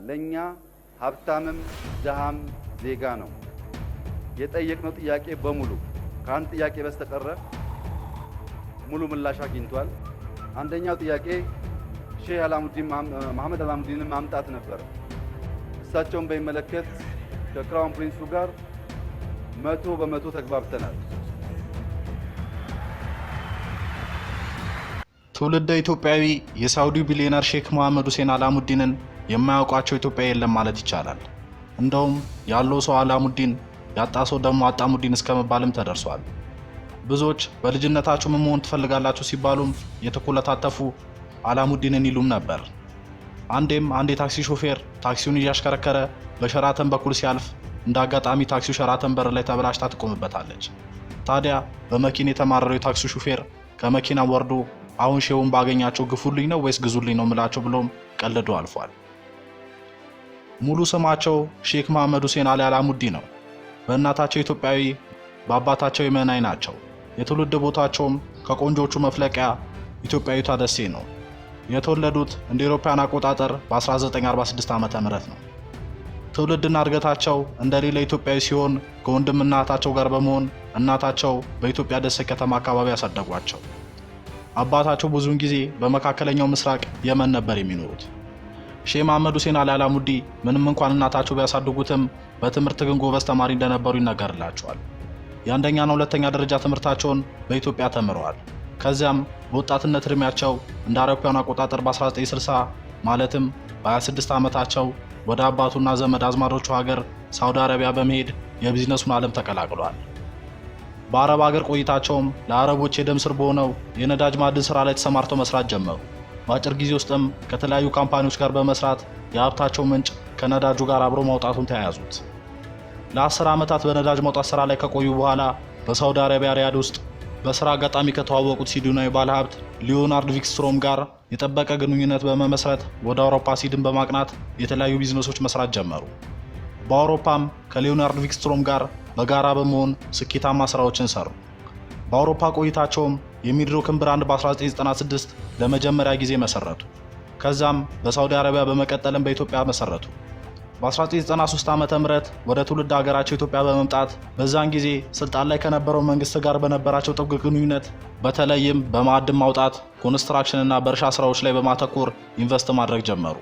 ለኛ ሀብታምም ደሃም ዜጋ ነው። የጠየቅነው ጥያቄ በሙሉ ከአንድ ጥያቄ በስተቀር ሙሉ ምላሽ አግኝቷል። አንደኛው ጥያቄ ሼህ አላሙዲን መሐመድ አላሙዲንን ማምጣት ነበር። እሳቸውን በሚመለከት ከክራውን ፕሪንሱ ጋር 100% ተግባብተናል። ትውልደ ኢትዮጵያዊ የሳውዲው ቢሊዮነር ሼክ መሐመድ ሁሴን አላሙዲንን የማያውቋቸው ኢትዮጵያ የለም ማለት ይቻላል። እንደውም ያለው ሰው አላሙዲን ያጣ ሰው ደግሞ አጣሙዲን እስከመባልም ተደርሷል። ብዙዎች በልጅነታችሁ ምን መሆን ትፈልጋላችሁ ሲባሉም የተኮለታተፉ አላሙዲንን ይሉም ነበር። አንዴም አንድ የታክሲ ሾፌር ታክሲውን እያሽከረከረ በሸራተን በኩል ሲያልፍ እንዳጋጣሚ ታክሲው ሸራተን በር ላይ ተበላሽታ ትቆምበታለች። ታዲያ በመኪና የተማረረው የታክሲ ሾፌር ከመኪና ወርዶ አሁን ሼውን ባገኛቸው ግፉልኝ ነው ወይስ ግዙልኝ ነው ምላቸው ብሎም ቀልዶ አልፏል። ሙሉ ስማቸው ሼክ መሐመድ ሁሴን አሊ አላሙዲ ነው። በእናታቸው ኢትዮጵያዊ በአባታቸው የመናይ ናቸው። የትውልድ ቦታቸውም ከቆንጆቹ መፍለቂያ ኢትዮጵያዊቷ ደሴ ነው። የተወለዱት እንደ አውሮፓውያን አቆጣጠር በ1946 ዓመተ ምህረት ነው። ትውልድና እድገታቸው እንደሌላ ኢትዮጵያዊ ሲሆን ከወንድምና እህታቸው ጋር በመሆን እናታቸው በኢትዮጵያ ደሴ ከተማ አካባቢ ያሳደጓቸው። አባታቸው ብዙውን ጊዜ በመካከለኛው ምስራቅ የመን ነበር የሚኖሩት። ሼህ መሐመድ ሁሴን አሊ አላሙዲ ምንም እንኳን እናታቸው ቢያሳድጉትም በትምህርት ግን ጎበዝ ተማሪ እንደነበሩ ይነገርላቸዋል። የአንደኛና ሁለተኛ ደረጃ ትምህርታቸውን በኢትዮጵያ ተምረዋል። ከዚያም በወጣትነት እድሜያቸው እንደ አውሮፓውያን አቆጣጠር በ1960 ማለትም በ26 ዓመታቸው ወደ አባቱና ዘመድ አዝማዶቹ ሀገር ሳውዲ አረቢያ በመሄድ የቢዝነሱን ዓለም ተቀላቅለዋል። በአረብ ሀገር ቆይታቸውም ለአረቦች የደም ስር በሆነው የነዳጅ ማዕድን ስራ ላይ ተሰማርተው መስራት ጀመሩ። በአጭር ጊዜ ውስጥም ከተለያዩ ካምፓኒዎች ጋር በመስራት የሀብታቸው ምንጭ ከነዳጁ ጋር አብሮ ማውጣቱን ተያያዙት። ለ10 ዓመታት በነዳጅ ማውጣት ስራ ላይ ከቆዩ በኋላ በሳውዲ አረቢያ ሪያድ ውስጥ በስራ አጋጣሚ ከተዋወቁት ስዊድናዊ ባለሀብት ሊዮናርድ ቪክስትሮም ጋር የጠበቀ ግንኙነት በመመስረት ወደ አውሮፓ ስዊድን በማቅናት የተለያዩ ቢዝነሶች መስራት ጀመሩ። በአውሮፓም ከሊዮናርድ ቪክስትሮም ጋር በጋራ በመሆን ስኬታማ ስራዎችን ሰሩ። በአውሮፓ ቆይታቸውም የሚድሮክን ብራንድ በ1996 ለመጀመሪያ ጊዜ መሰረቱ። ከዛም በሳውዲ አረቢያ በመቀጠልም በኢትዮጵያ መሰረቱ። በ1993 ዓመተ ምህረት ወደ ትውልድ ሀገራቸው ኢትዮጵያ በመምጣት በዛን ጊዜ ስልጣን ላይ ከነበረው መንግስት ጋር በነበራቸው ጥብቅ ግንኙነት በተለይም በማዕድን ማውጣት፣ ኮንስትራክሽን እና በእርሻ ስራዎች ላይ በማተኮር ኢንቨስት ማድረግ ጀመሩ።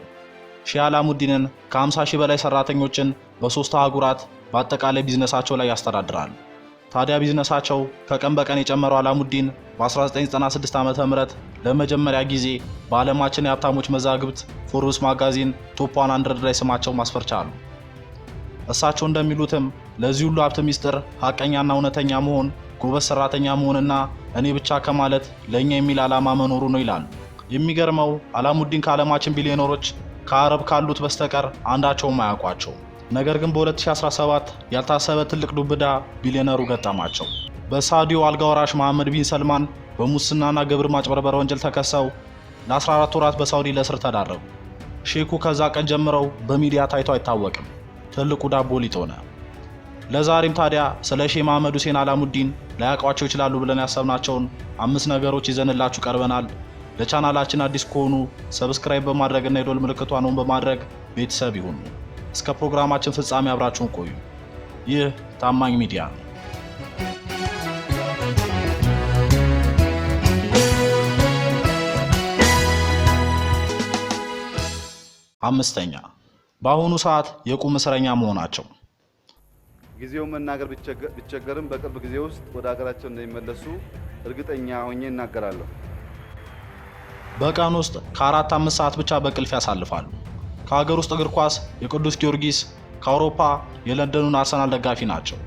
ሼህ አላሙዲንን ከ50 ሺህ በላይ ሰራተኞችን በ3 አህጉራት በአጠቃላይ ቢዝነሳቸው ላይ ያስተዳድራሉ። ታዲያ ቢዝነሳቸው ከቀን በቀን የጨመረው አላሙዲን በ1996 ዓመተ ምህረት ለመጀመሪያ ጊዜ በዓለማችን የሀብታሞች መዛግብት ፎርብስ ማጋዚን ቶፕ 100 ላይ ስማቸው ማስፈር ቻሉ። እሳቸው እንደሚሉትም ለዚህ ሁሉ ሀብት ሚስጥር ሀቀኛና እውነተኛ መሆን፣ ጎበዝ ሰራተኛ መሆንና እኔ ብቻ ከማለት ለኛ የሚል ዓላማ መኖሩ ነው ይላሉ። የሚገርመው አላሙዲን ከዓለማችን ቢሊዮነሮች ከአረብ ካሉት በስተቀር አንዳቸውም አያውቋቸው። ነገር ግን በ2017 ያልታሰበ ትልቅ ዱብዳ ቢሊዮነሩ ገጠማቸው። በሳውዲው አልጋ ወራሽ መሐመድ ቢን ሰልማን በሙስናና ግብር ማጭበርበር ወንጀል ተከሰው ለ14 ወራት በሳውዲ ለእስር ተዳረጉ። ሼኩ ከዛ ቀን ጀምረው በሚዲያ ታይቶ አይታወቅም። ትልቁ ዳቦ ሊጥ ሆነ። ለዛሬም ታዲያ ስለ ሼህ መሐመድ ሁሴን አላሙዲን ላያውቋቸው ይችላሉ ብለን ያሰብናቸውን 5 ነገሮች ይዘንላችሁ ቀርበናል። ለቻናላችን አዲስ ከሆኑ ሰብስክራይብ በማድረግና የደወል ምልክቷን ኦን በማድረግ ቤተሰብ ይሁኑ። እስከ ፕሮግራማችን ፍጻሜ አብራችሁን ቆዩ። ይህ ታማኝ ሚዲያ ነው። አምስተኛ፣ በአሁኑ ሰዓት የቁም እስረኛ መሆናቸው። ጊዜው መናገር ቢቸገርም በቅርብ ጊዜ ውስጥ ወደ ሀገራቸው እንደሚመለሱ እርግጠኛ ሆኜ እናገራለሁ። በቀን ውስጥ ከ4-5 ሰዓት ብቻ በቅልፍ ያሳልፋሉ። ከሀገር ውስጥ እግር ኳስ የቅዱስ ጊዮርጊስ፣ ከአውሮፓ የለንደኑን አርሰናል ደጋፊ ናቸው።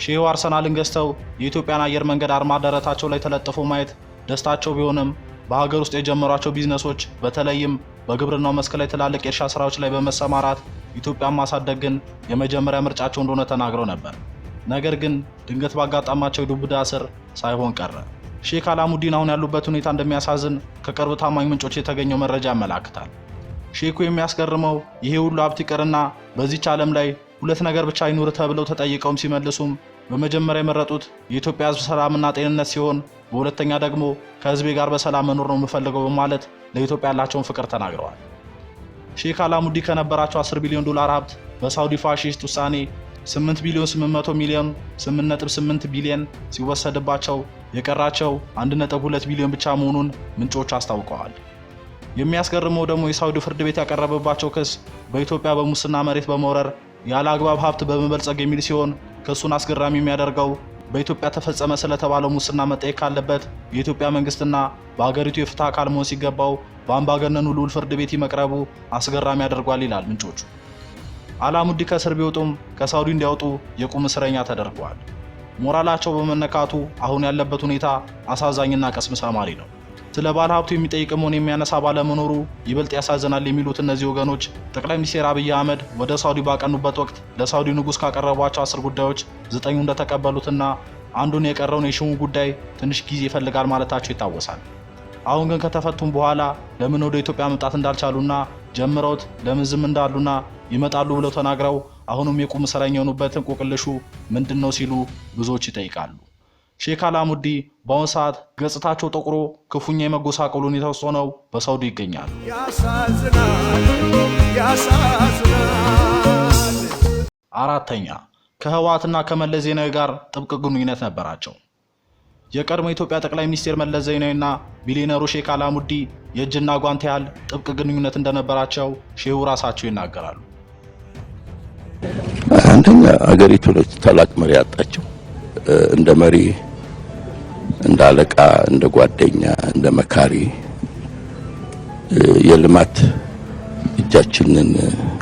ሼሁ አርሰናልን ገዝተው የኢትዮጵያን አየር መንገድ አርማ ደረታቸው ላይ ተለጥፎ ማየት ደስታቸው ቢሆንም በሀገር ውስጥ የጀመሯቸው ቢዝነሶች በተለይም በግብርናው መስክ ላይ ትላልቅ የእርሻ ስራዎች ላይ በመሰማራት ኢትዮጵያን ማሳደግ ግን የመጀመሪያ ምርጫቸው እንደሆነ ተናግረው ነበር። ነገር ግን ድንገት ባጋጠማቸው የዱብዳ እስር ሳይሆን ቀረ። ሼክ አላሙዲን አሁን ያሉበት ሁኔታ እንደሚያሳዝን ከቅርብ ታማኝ ምንጮች የተገኘው መረጃ ያመላክታል። ሼኩ የሚያስገርመው ይሄ ሁሉ ሀብት ይቅርና በዚች ዓለም ላይ 2 ነገር ብቻ ይኑር ተብለው ተጠይቀውም ሲመልሱም በመጀመሪያ የመረጡት የኢትዮጵያ ሕዝብ ሰላምና ጤንነት ሲሆን በሁለተኛ ደግሞ ከሕዝቤ ጋር በሰላም መኖር ነው የምፈልገው በማለት ለኢትዮጵያ ያላቸውን ፍቅር ተናግረዋል። ሼክ አላሙዲ ከነበራቸው 10 ቢሊዮን ዶላር ሀብት በሳውዲ ፋሺስት ውሳኔ 8 ቢሊዮን 800 ሚሊዮን 8.8 ቢሊዮን ሲወሰድባቸው የቀራቸው 1.2 ቢሊዮን ብቻ መሆኑን ምንጮች አስታውቀዋል። የሚያስገርመው ደግሞ የሳውዲ ፍርድ ቤት ያቀረበባቸው ክስ በኢትዮጵያ በሙስና መሬት በመውረር ያለ አግባብ ሀብት በመበልጸግ የሚል ሲሆን ክሱን አስገራሚ የሚያደርገው በኢትዮጵያ ተፈጸመ ስለተባለው ሙስና መጠየቅ ካለበት የኢትዮጵያ መንግስትና በአገሪቱ የፍትህ አካል መሆን ሲገባው በአምባገነኑ ልዑል ፍርድ ቤት መቅረቡ አስገራሚ ያደርጓል ይላል ምንጮቹ። አላሙዲ ከእስር ቢወጡም ከሳውዲ እንዲያወጡ የቁም እስረኛ ተደርገዋል። ሞራላቸው በመነካቱ አሁን ያለበት ሁኔታ አሳዛኝና ቀስም ሰባሪ ነው። ስለ ባለ ሀብቱ የሚጠይቅም ሆነ የሚያነሳ ባለመኖሩ ይበልጥ ያሳዝናል የሚሉት እነዚህ ወገኖች ጠቅላይ ሚኒስትር አብይ አህመድ ወደ ሳውዲ ባቀኑበት ወቅት ለሳውዲ ንጉስ ካቀረቧቸው 10 ጉዳዮች 9ኙ እንደተቀበሉትና አንዱን የቀረውን የሽሙ ጉዳይ ትንሽ ጊዜ ይፈልጋል ማለታቸው ይታወሳል። አሁን ግን ከተፈቱም በኋላ ለምን ወደ ኢትዮጵያ መምጣት እንዳልቻሉና ጀምረውት ለምን ዝም እንዳሉና ይመጣሉ ብለው ተናግረው አሁንም የቁም እስረኛ የሆኑበት እንቆቅልሹ ምንድነው ሲሉ ብዙዎች ይጠይቃሉ። ሼክ አላሙዲ በአሁኑ ሰዓት ገጽታቸው ጠቁሮ ክፉኛ የመጎሳቆል ሁኔታ ውስጥ ሆነው በሳውዲ ይገኛሉ። አራተኛ፣ ከህወሓትና ከመለስ ዜናዊ ጋር ጥብቅ ግንኙነት ነበራቸው። የቀድሞ ኢትዮጵያ ጠቅላይ ሚኒስትር መለስ ዜናዊና ቢሊዮነሩ ሼክ አላሙዲ የእጅና ጓንት ያህል ጥብቅ ግንኙነት እንደነበራቸው ሼሁ ራሳቸው ይናገራሉ። አንደኛ አገሪቱ ታላቅ መሪ ያጣቸው እንደ መሪ፣ እንደ አለቃ፣ እንደ ጓደኛ፣ እንደ መካሪ የልማት እጃችንን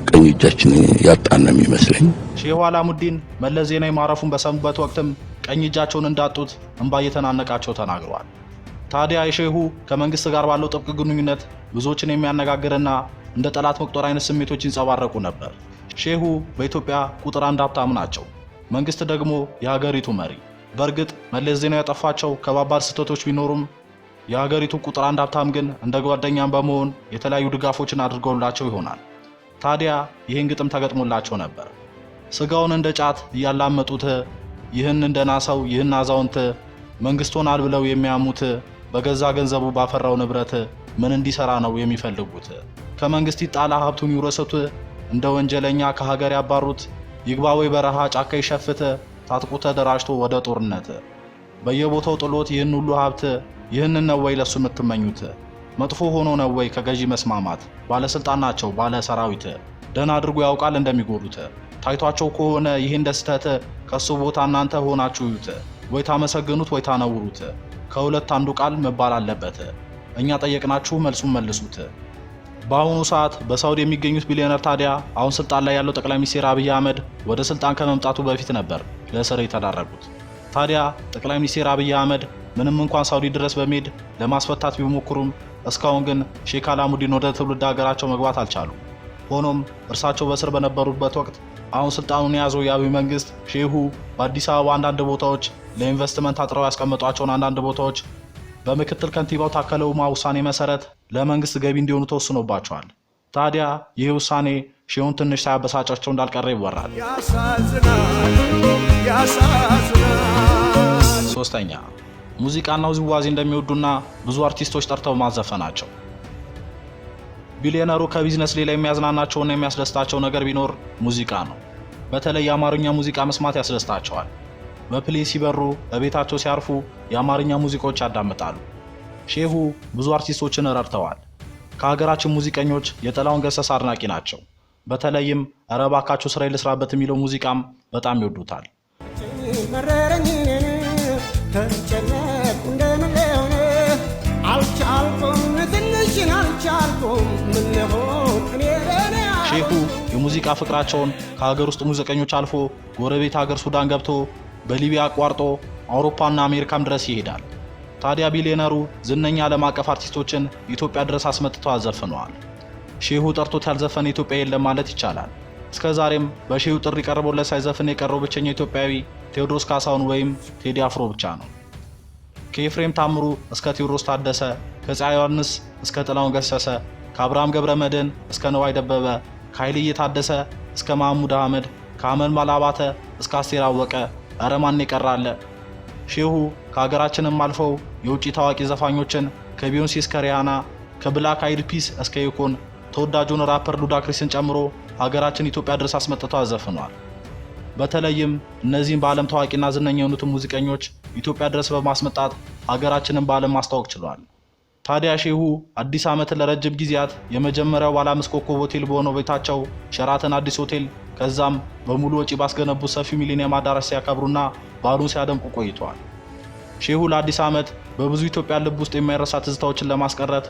ቀኝ እጃችንን ያጣን ነው የሚመስለኝ። ሼሁ አላሙዲን መለስ ዜናዊ ማረፉን በሰሙበት ወቅትም ቀኝ እጃቸውን እንዳጡት እንባ እየተናነቃቸው ተናግረዋል። ታዲያ የሼሁ ከመንግስት ጋር ባለው ጥብቅ ግንኙነት ብዙዎችን የሚያነጋግርና እንደ ጠላት መቁጠር አይነት ስሜቶች ይንጸባረቁ ነበር። ሼሁ በኢትዮጵያ ቁጥር 1 ሀብታም ናቸው፣ መንግስት ደግሞ የሀገሪቱ መሪ። በእርግጥ መለስ ዜናዊ ያጠፋቸው ከባባድ ስህተቶች ቢኖሩም የሀገሪቱ ቁጥር 1 ሀብታም ግን እንደ ጓደኛም በመሆን የተለያዩ ድጋፎችን አድርገውላቸው ይሆናል። ታዲያ ይህን ግጥም ተገጥሞላቸው ነበር። ስጋውን እንደ ጫት እያላመጡት ይህን እንደናሰው ይህን አዛውንት መንግስት ሆናል ብለው የሚያሙት በገዛ ገንዘቡ ባፈራው ንብረት ምን እንዲሰራ ነው የሚፈልጉት? ከመንግስት ይጣላ ሀብቱን ይውረሱት፣ እንደ ወንጀለኛ ከሀገር ያባሩት፣ ይግባ ወይ በረሃ ጫካ ይሸፍት፣ ታጥቆ ተደራጅቶ ወደ ጦርነት በየቦታው ጥሎት ይህን ሁሉ ሀብት ይህንን ነው ወይ ለሱ የምትመኙት? መጥፎ ሆኖ ነው ወይ ከገዢ መስማማት? ባለስልጣን ናቸው ባለ ሰራዊት ደህና አድርጎ ያውቃል እንደሚጎዱት። ታይቷቸው ከሆነ ይህን ደስተት ከሱ ቦታ እናንተ ሆናችሁ ይዩት። ወይ ታመሰግኑት ወይ ታነውሩት። ከሁለት አንዱ ቃል መባል አለበት። እኛ ጠየቅናችሁ መልሱን መልሱት። በአሁኑ ሰዓት በሳውዲ የሚገኙት ቢሊዮነር ታዲያ አሁን ስልጣን ላይ ያለው ጠቅላይ ሚኒስትር አብይ አህመድ ወደ ስልጣን ከመምጣቱ በፊት ነበር ለእስር የተዳረጉት። ታዲያ ጠቅላይ ሚኒስትር አብይ አህመድ ምንም እንኳን ሳውዲ ድረስ በመሄድ ለማስፈታት ቢሞክሩም እስካሁን ግን ሼክ አላሙዲን ወደ ትውልድ ሀገራቸው መግባት አልቻሉም። ሆኖም እርሳቸው በእስር በነበሩበት ወቅት አሁን ስልጣኑን የያዘው የአብይ መንግስት ሼሁ በአዲስ አበባ አንዳንድ ቦታዎች ለኢንቨስትመንት አጥረው ያስቀመጧቸውን አንዳንድ ቦታዎች በምክትል ከንቲባው ታከለ ኡማ ውሳኔ መሰረት ለመንግስት ገቢ እንዲሆኑ ተወስኖባቸዋል። ታዲያ ይህ ውሳኔ ሼሁን ትንሽ ሳያበሳጫቸው እንዳልቀረ ይወራል። ሶስተኛ፣ ሙዚቃና ውዝዋዜ እንደሚወዱና ብዙ አርቲስቶች ጠርተው ማዘፈናቸው። ቢሊዮነሩ ከቢዝነስ ሌላ የሚያዝናናቸውና የሚያስደስታቸው ነገር ቢኖር ሙዚቃ ነው። በተለይ የአማርኛ ሙዚቃ መስማት ያስደስታቸዋል። በፕሌን ሲበሩ፣ በቤታቸው ሲያርፉ የአማርኛ ሙዚቃዎች ያዳምጣሉ። ሼሁ ብዙ አርቲስቶችን ረድተዋል። ከሀገራችን ሙዚቀኞች የጥላሁን ገሰሰ አድናቂ ናቸው። በተለይም ኧረ እባካችሁ ስራ ልስራበት የሚለው ሙዚቃም በጣም ይወዱታል። ሼሁ የሙዚቃ ፍቅራቸውን ከሀገር ውስጥ ሙዚቀኞች አልፎ ጎረቤት ሀገር ሱዳን ገብቶ በሊቢያ አቋርጦ አውሮፓና አሜሪካም ድረስ ይሄዳል። ታዲያ ቢሊዮነሩ ዝነኛ ዓለም አቀፍ አርቲስቶችን ኢትዮጵያ ድረስ አስመጥተው አዘፍነዋል። ሼሁ ጠርቶት ያልዘፈነ ኢትዮጵያ የለም ማለት ይቻላል። እስከዛሬም በሼሁ ጥሪ ቀርቦለት ሳይዘፍን የቀረው ብቸኛ ኢትዮጵያዊ ቴዎድሮስ ካሳሁን ወይም ቴዲ አፍሮ ብቻ ነው። ከኤፍሬም ታምሩ እስከ ቴዎድሮስ ታደሰ፣ ከፀሐይ ዮሐንስ እስከ ጥላሁን ገሰሰ፣ ከአብርሃም ገብረመድህን እስከ ነዋይ ደበበ፣ ከኃይልዬ ታደሰ እስከ ማህሙድ አህመድ፣ ከአመልማል አባተ እስከ አስቴር አወቀ፣ ኧረ ማን ይቀራል? ሼሁ ከሀገራችንም አልፈው የውጭ ታዋቂ ዘፋኞችን ከቢዮንሴ እስከ ሪያና፣ ከብላክ አይድ ፒስ እስከ ይኮን ተወዳጁን ራፐር ሉዳክሪስን ጨምሮ ሀገራችን ኢትዮጵያ ድረስ አስመጥተው አዘፍኗል። በተለይም እነዚህም በዓለም ታዋቂና ዝነኛ የሆኑትን ሙዚቀኞች ኢትዮጵያ ድረስ በማስመጣት ሀገራችንን በዓለም ማስተዋወቅ ችሏል። ታዲያ ሼሁ አዲስ ዓመትን ለረጅም ጊዜያት የመጀመሪያው ባለ 5 ኮከብ ሆቴል በሆነው ቤታቸው ሸራተን አዲስ ሆቴል ከዛም በሙሉ ወጪ ባስገነቡት ሰፊ ሚሊኒየም አዳራሽ ሲያከብሩና በዓሉን ሲያደምቁ ቆይተዋል። ሼሁ ለአዲስ ዓመት በብዙ ኢትዮጵያ ልብ ውስጥ የማይረሳ ትዝታዎችን ለማስቀረት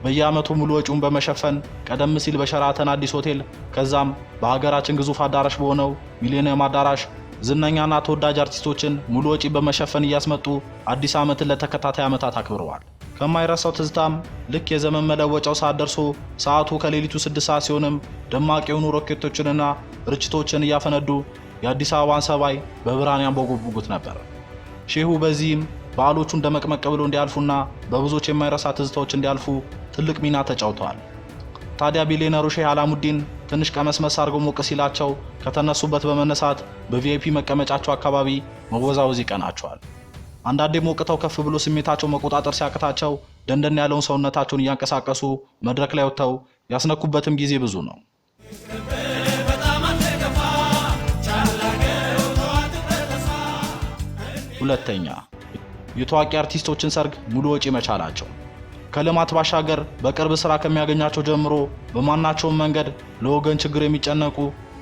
በየዓመቱ ሙሉ ወጪውን በመሸፈን ቀደም ሲል በሸራተን አዲስ ሆቴል ከዛም በሀገራችን ግዙፍ አዳራሽ በሆነው ሚሊኒየም አዳራሽ ዝነኛና ተወዳጅ አርቲስቶችን ሙሉ ወጪ በመሸፈን እያስመጡ አዲስ ዓመትን ለተከታታይ ዓመታት አክብረዋል። ከማይረሳው ትዝታም ልክ የዘመን መለወጫው ሰዓት ደርሶ ሰዓቱ ከሌሊቱ 6 ሰዓት ሲሆንም ደማቅ የሆኑ ሮኬቶችንና ርችቶችን እያፈነዱ የአዲስ አበባን ሰማይ በብርሃን ያንቦገቦጉት ነበር። ሼሁ በዚህም በዓሎቹን ደመቅመቅ ብሎ እንዲያልፉና በብዙዎች የማይረሳ ትዝታዎች እንዲያልፉ ትልቅ ሚና ተጫውተዋል። ታዲያ ቢሊየነሩ ሼህ አላሙዲን ትንሽ ቀመስመስ አድርገው ሞቅ ሲላቸው ከተነሱበት በመነሳት በቪአይፒ መቀመጫቸው አካባቢ መወዛወዝ ይቀናቸዋል። አንዳንዴ ሞቅተው ከፍ ብሎ ስሜታቸው መቆጣጠር ሲያቅታቸው ደንደን ያለውን ሰውነታቸውን እያንቀሳቀሱ መድረክ ላይ ወጥተው ያስነኩበትም ጊዜ ብዙ ነው። ሁለተኛ፣ የታዋቂ አርቲስቶችን ሰርግ ሙሉ ወጪ መቻላቸው። ከልማት ባሻገር በቅርብ ስራ ከሚያገኛቸው ጀምሮ በማናቸውም መንገድ ለወገን ችግር የሚጨነቁ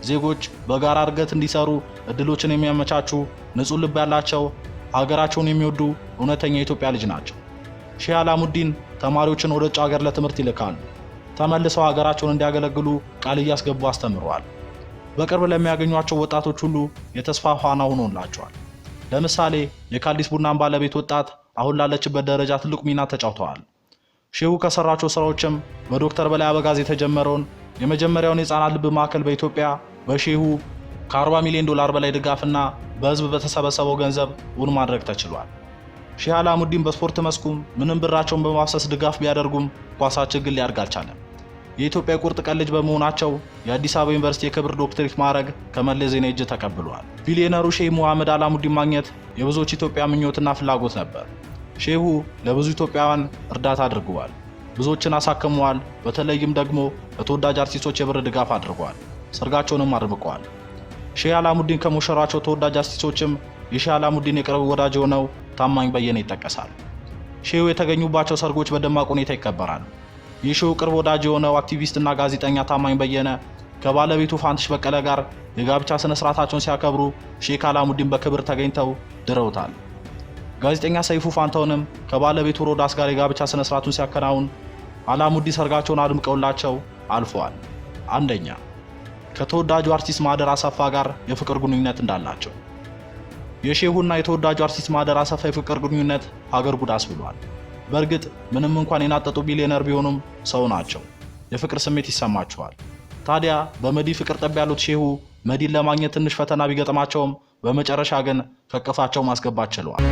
ዜጎች በጋራ እድገት እንዲሰሩ እድሎችን የሚያመቻቹ ንጹህ ልብ ያላቸው ሀገራቸውን የሚወዱ እውነተኛ የኢትዮጵያ ልጅ ናቸው። ሼህ አላሙዲን ተማሪዎችን ወደ ውጭ ሀገር ለትምህርት ይልካሉ። ተመልሰው ሀገራቸውን እንዲያገለግሉ ቃል እያስገቡ አስተምረዋል። በቅርብ ለሚያገኟቸው ወጣቶች ሁሉ የተስፋ ፋና ሆኖላቸዋል። ለምሳሌ የካልዲስ ቡናን ባለቤት ወጣት አሁን ላለችበት ደረጃ ትልቅ ሚና ተጫውተዋል። ሼሁ ከሰራቸው ስራዎችም በዶክተር በላይ አበጋዝ የተጀመረውን የመጀመሪያውን የህፃናት ልብ ማዕከል በኢትዮጵያ በሼሁ ከ40 ሚሊዮን ዶላር በላይ ድጋፍና በህዝብ በተሰበሰበው ገንዘብ እውን ማድረግ ተችሏል። ሼህ አላሙዲን በስፖርት መስኩም ምንም ብራቸውን በማፍሰስ ድጋፍ ቢያደርጉም ኳሳቸው ግን ሊያድግ አልቻለም። የኢትዮጵያ ቁርጥ ቀን ልጅ በመሆናቸው የአዲስ አበባ ዩኒቨርሲቲ የክብር ዶክተሬት ማዕረግ ከመለስ ዜናዊ እጅ ተቀብለዋል። ቢሊየነሩ ሼህ ሙሐመድ አላሙዲን ማግኘት የብዙዎች ኢትዮጵያ ምኞትና ፍላጎት ነበር። ሼሁ ለብዙ ኢትዮጵያውያን እርዳታ አድርገዋል። ብዙዎችን አሳክመዋል። በተለይም ደግሞ ለተወዳጅ አርቲስቶች የብር ድጋፍ አድርገዋል። ሰርጋቸውንም አድምቀዋል። ሼህ አላሙዲን ከሞሸሯቸው ተወዳጅ አርቲስቶችም የሼህ አላሙዲን የቅርብ ወዳጅ የሆነው ታማኝ በየነ ይጠቀሳል። ሼሁ የተገኙባቸው ሰርጎች በደማቅ ሁኔታ ይከበራሉ። የሼሁ ቅርብ ወዳጅ የሆነው አክቲቪስትና ጋዜጠኛ ታማኝ በየነ ከባለቤቱ ፋንትሽ በቀለ ጋር የጋብቻ ስነ ስርዓታቸውን ሲያከብሩ ሼህ አላሙዲን በክብር ተገኝተው ድረውታል። ጋዜጠኛ ሰይፉ ፋንታውንም ከባለቤቱ ሮዳስ ጋር የጋብቻ ስነ ስርዓቱን ሲያከናውን አላሙዲን ሰርጋቸውን አድምቀውላቸው አልፈዋል። አንደኛ፣ ከተወዳጁ አርቲስት ማህደር አሰፋ ጋር የፍቅር ግንኙነት እንዳላቸው። የሼሁና የተወዳጁ አርቲስት ማህደር አሰፋ የፍቅር ግንኙነት ሀገር ጉድ አስብሏል። በእርግጥ ምንም እንኳን የናጠጡ ቢሊየነር ቢሆኑም ሰው ናቸው፣ የፍቅር ስሜት ይሰማቸዋል። ታዲያ በመዲ ፍቅር ጠብ ያሉት ሼሁ መዲን ለማግኘት ትንሽ ፈተና ቢገጥማቸውም በመጨረሻ ግን ከቅፋቸው ማስገባት ችለዋል።